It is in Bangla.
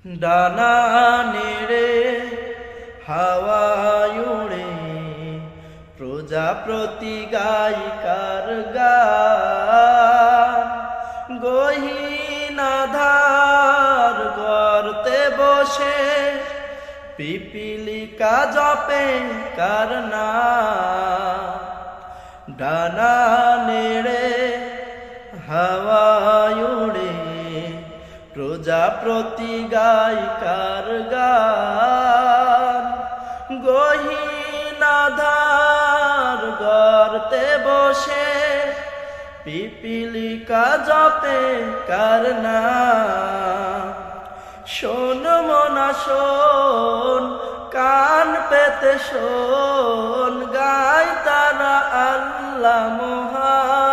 ডানা নেড়ে হাওয়ায় উড়ে প্রজাপতি গায়িকার গান। গহীন আঁধার গর্তে বসে পিপিলিকা জপে কার নাম। ডানা নেড়ে হাওয়ায় উড়ে প্রজাপতি গায়িকার গান। গহীন আঁধার গর্তে বসে পিপিলিকা জপে কার নাম। শোন মনা শোন, কান পেতে শোন, গায় তারা আল্লাহ মহান।